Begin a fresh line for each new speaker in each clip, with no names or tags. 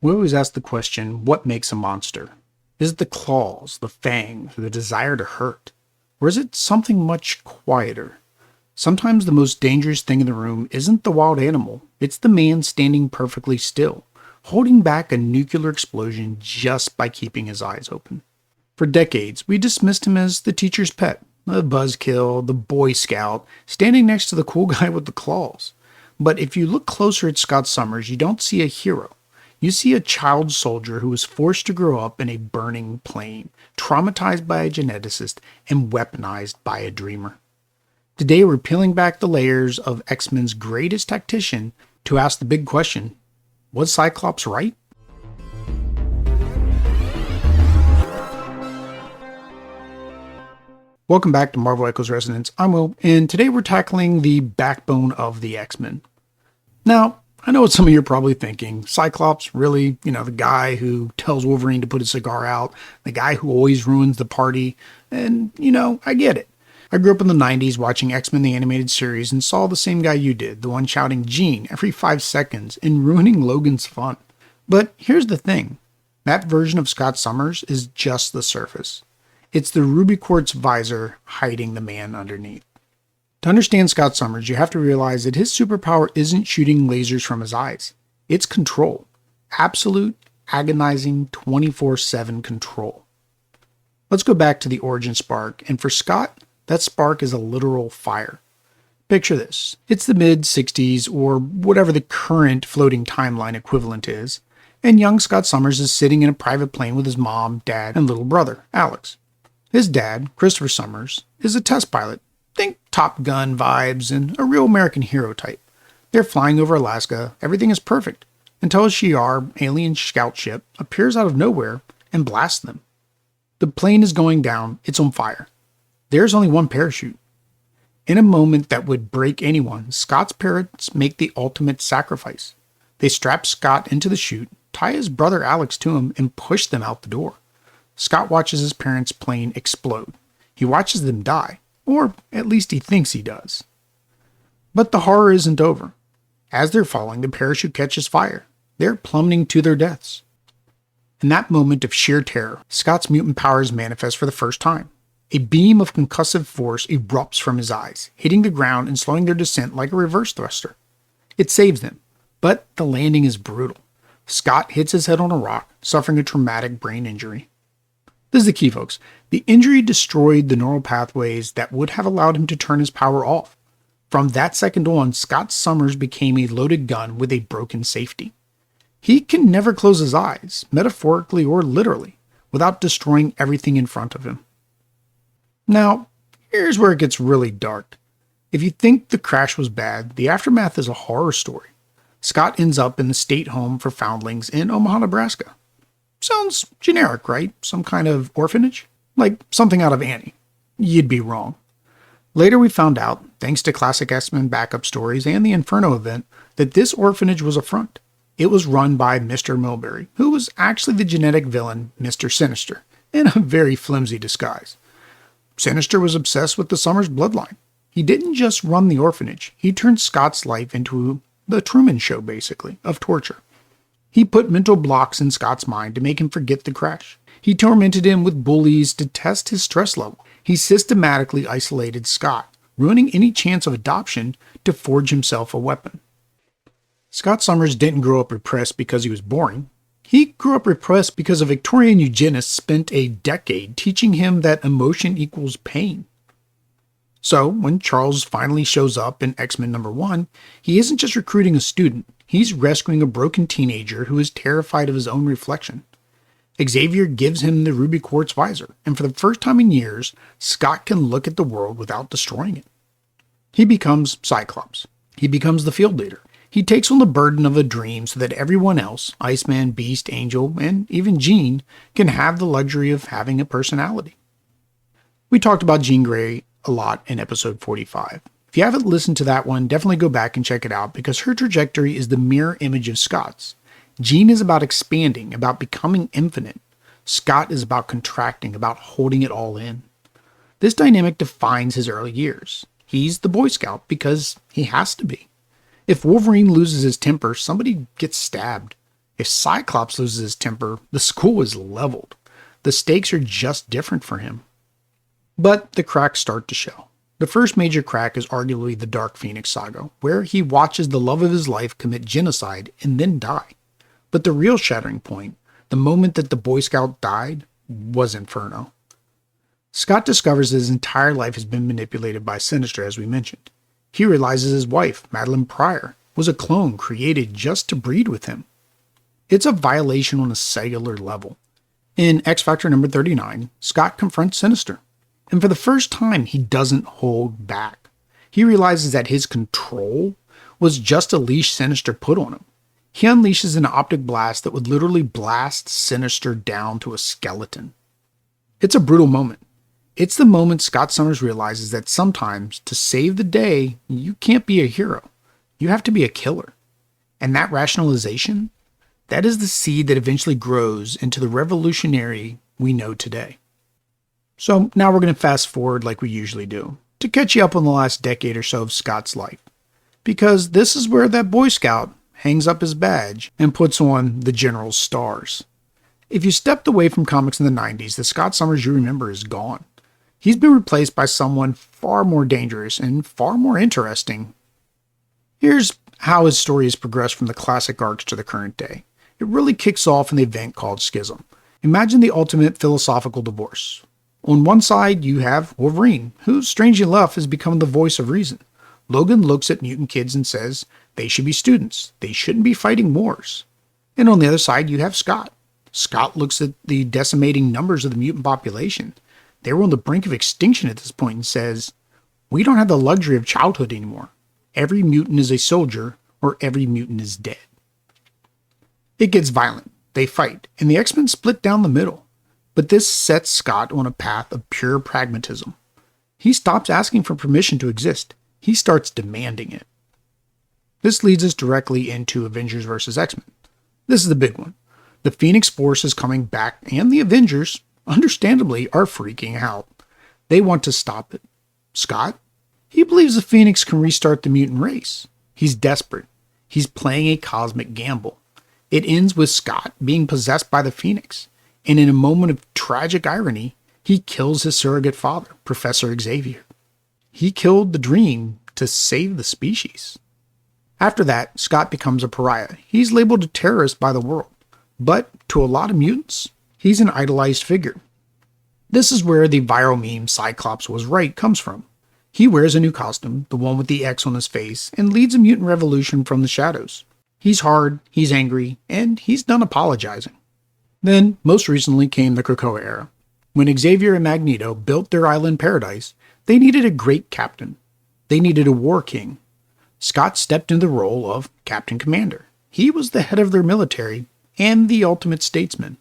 We always ask the question, what makes a monster? Is it the claws, the fangs, or the desire to hurt? Or is it something much quieter? Sometimes the most dangerous thing in the room isn't the wild animal, it's the man standing perfectly still, holding back a nuclear explosion just by keeping his eyes open. For decades, we dismissed him as the teacher's pet, the buzzkill, the Boy Scout, standing next to the cool guy with the claws. But if you look closer at Scott Summers, you don't see a hero. You see a child soldier who was forced to grow up in a burning plane, traumatized by a geneticist, and weaponized by a dreamer. Today we're peeling back the layers of X-Men's greatest tactician to ask the big question, was Cyclops right? Welcome back to Marvel Echoes Resonance. I'm Will, and today we're tackling the backbone of the X-Men. Now, I know what some of you are probably thinking. Cyclops, really? The guy who tells Wolverine to put his cigar out, the guy who always ruins the party, and, I get it. I grew up in the 90s watching X-Men the animated series and saw the same guy you did, the one shouting Jean every 5 seconds and ruining Logan's fun. But here's the thing. That version of Scott Summers is just the surface. It's the ruby quartz visor hiding the man underneath. To understand Scott Summers, you have to realize that his superpower isn't shooting lasers from his eyes. It's control. Absolute, agonizing, 24/7 control. Let's go back to the origin spark, and for Scott, that spark is a literal fire. Picture this. It's the mid-60s, or whatever the current floating timeline equivalent is, and young Scott Summers is sitting in a private plane with his mom, dad, and little brother, Alex. His dad, Christopher Summers, is a test pilot. Think Top Gun vibes and a real American hero type. They're flying over Alaska, everything is perfect, until a Shi'ar alien scout ship appears out of nowhere and blasts them. The plane is going down, it's on fire. There's only one parachute. In a moment that would break anyone, Scott's parents make the ultimate sacrifice. They strap Scott into the chute, tie his brother Alex to him, and push them out the door. Scott watches his parents' plane explode. He watches them die. Or at least he thinks he does. But the horror isn't over. As they're falling, the parachute catches fire. They're plummeting to their deaths. In that moment of sheer terror, Scott's mutant powers manifest for the first time. A beam of concussive force erupts from his eyes, hitting the ground and slowing their descent like a reverse thruster. It saves them, but the landing is brutal. Scott hits his head on a rock, suffering a traumatic brain injury. This is the key, folks. The injury destroyed the neural pathways that would have allowed him to turn his power off. From that second on, Scott Summers became a loaded gun with a broken safety. He can never close his eyes, metaphorically or literally, without destroying everything in front of him. Now, here's where it gets really dark. If you think the crash was bad, the aftermath is a horror story. Scott ends up in the state home for foundlings in Omaha, Nebraska. Sounds generic, right? Some kind of orphanage? Like something out of Annie. You'd be wrong. Later we found out, thanks to classic X-Men backup stories and the Inferno event, that this orphanage was a front. It was run by Mr. Milbury, who was actually the genetic villain, Mr. Sinister, in a very flimsy disguise. Sinister was obsessed with the Summers bloodline. He didn't just run the orphanage, he turned Scott's life into the Truman Show, basically, of torture. He put mental blocks in Scott's mind to make him forget the crash. He tormented him with bullies to test his stress level. He systematically isolated Scott, ruining any chance of adoption to forge himself a weapon. Scott Summers didn't grow up repressed because he was boring. He grew up repressed because a Victorian eugenist spent a decade teaching him that emotion equals pain. So, when Charles finally shows up in X-Men #1, he isn't just recruiting a student, he's rescuing a broken teenager who is terrified of his own reflection. Xavier gives him the ruby quartz visor, and for the first time in years, Scott can look at the world without destroying it. He becomes Cyclops. He becomes the field leader. He takes on the burden of a dream so that everyone else, Iceman, Beast, Angel, and even Jean, can have the luxury of having a personality. We talked about Jean Grey a lot in episode 45. If you haven't listened to that one, definitely go back and check it out because her trajectory is the mirror image of Scott's. Jean is about expanding, about becoming infinite. Scott is about contracting, about holding it all in. This dynamic defines his early years. He's the Boy Scout because he has to be. If Wolverine loses his temper, somebody gets stabbed. If Cyclops loses his temper, the school is leveled. The stakes are just different for him. But the cracks start to show. The first major crack is arguably the Dark Phoenix saga, where he watches the love of his life commit genocide and then die. But the real shattering point, the moment that the Boy Scout died, was Inferno. Scott discovers that his entire life has been manipulated by Sinister, as we mentioned. He realizes his wife, Madeline Pryor, was a clone created just to breed with him. It's a violation on a cellular level. In X Factor number 39, Scott confronts Sinister. And for the first time, he doesn't hold back. He realizes that his control was just a leash Sinister put on him. He unleashes an optic blast that would literally blast Sinister down to a skeleton. It's a brutal moment. It's the moment Scott Summers realizes that sometimes, to save the day, you can't be a hero. You have to be a killer. And that rationalization, that is the seed that eventually grows into the revolutionary we know today. So now we're going to fast forward like we usually do, to catch you up on the last decade or so of Scott's life. Because this is where that Boy Scout hangs up his badge and puts on the General's stars. If you stepped away from comics in the 90s, the Scott Summers you remember is gone. He's been replaced by someone far more dangerous and far more interesting. Here's how his story has progressed from the classic arcs to the current day. It really kicks off in the event called Schism. Imagine the ultimate philosophical divorce. On one side, you have Wolverine, who, strangely enough, has become the voice of reason. Logan looks at mutant kids and says they should be students. They shouldn't be fighting wars. And on the other side, you have Scott. Scott looks at the decimating numbers of the mutant population. They were on the brink of extinction at this point and says, we don't have the luxury of childhood anymore. Every mutant is a soldier, or every mutant is dead. It gets violent. They fight, and the X-Men split down the middle. But this sets Scott on a path of pure pragmatism. He stops asking for permission to exist. He starts demanding it. This leads us directly into Avengers vs. X-Men. This is the big one. The Phoenix Force is coming back, and the Avengers, understandably, are freaking out. They want to stop it. Scott? He believes the Phoenix can restart the mutant race. He's desperate. He's playing a cosmic gamble. It ends with Scott being possessed by the Phoenix. And in a moment of tragic irony, he kills his surrogate father, Professor Xavier. He killed the dream to save the species. After that, Scott becomes a pariah. He's labeled a terrorist by the world. But to a lot of mutants, he's an idolized figure. This is where the viral meme Cyclops Was Right comes from. He wears a new costume, the one with the X on his face, and leads a mutant revolution from the shadows. He's hard, he's angry, and he's done apologizing. Then, most recently came the Krakoa era. When Xavier and Magneto built their island paradise, they needed a great captain. They needed a war king. Scott stepped into the role of Captain Commander. He was the head of their military and the ultimate statesman.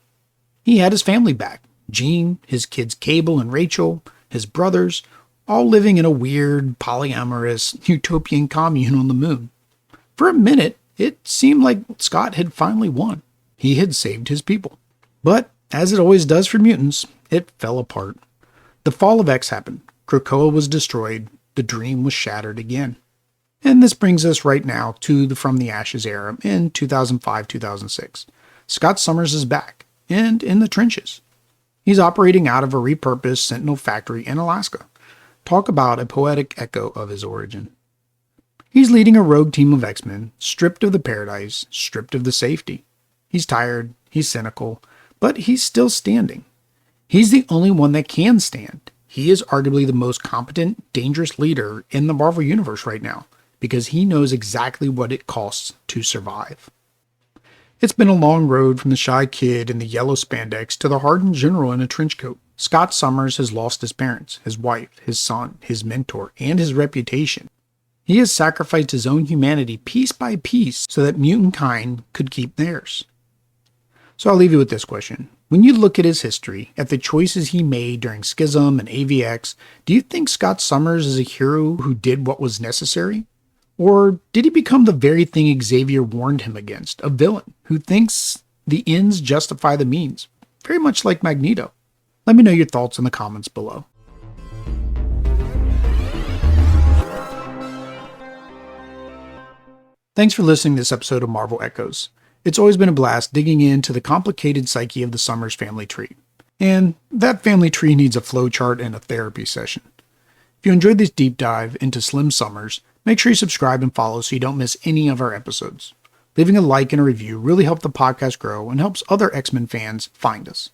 He had his family back. Jean, his kids Cable and Rachel, his brothers, all living in a weird, polyamorous, utopian commune on the moon. For a minute, it seemed like Scott had finally won. He had saved his people. But, as it always does for mutants, it fell apart. The fall of X happened. Krakoa was destroyed. The dream was shattered again. And this brings us right now to the From the Ashes era in 2005-2006. Scott Summers is back, and in the trenches. He's operating out of a repurposed Sentinel factory in Alaska. Talk about a poetic echo of his origin. He's leading a rogue team of X-Men, stripped of the paradise, stripped of the safety. He's tired, he's cynical, but he's still standing. He's the only one that can stand. He is arguably the most competent, dangerous leader in the Marvel Universe right now, because he knows exactly what it costs to survive. It's been a long road from the shy kid in the yellow spandex to the hardened general in a trench coat. Scott Summers has lost his parents, his wife, his son, his mentor, and his reputation. He has sacrificed his own humanity piece by piece so that mutant kind could keep theirs. So I'll leave you with this question. When you look at his history, at the choices he made during Schism and AVX, do you think Scott Summers is a hero who did what was necessary? Or did he become the very thing Xavier warned him against, a villain who thinks the ends justify the means, very much like Magneto? Let me know your thoughts in the comments below. Thanks for listening to this episode of Marvel Echoes. It's always been a blast digging into the complicated psyche of the Summers family tree. And that family tree needs a flowchart and a therapy session. If you enjoyed this deep dive into Slim Summers, make sure you subscribe and follow so you don't miss any of our episodes. Leaving a like and a review really helps the podcast grow and helps other X-Men fans find us.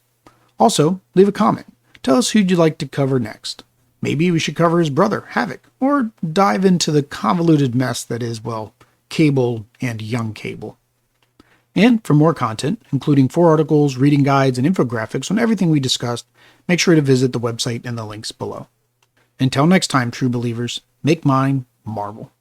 Also, leave a comment. Tell us who you'd like to cover next. Maybe we should cover his brother, Havoc, or dive into the convoluted mess that is, well, Cable and young Cable. And for more content, including 4 articles, reading guides, and infographics on everything we discussed, make sure to visit the website in the links below. Until next time, true believers, make mine Marvel.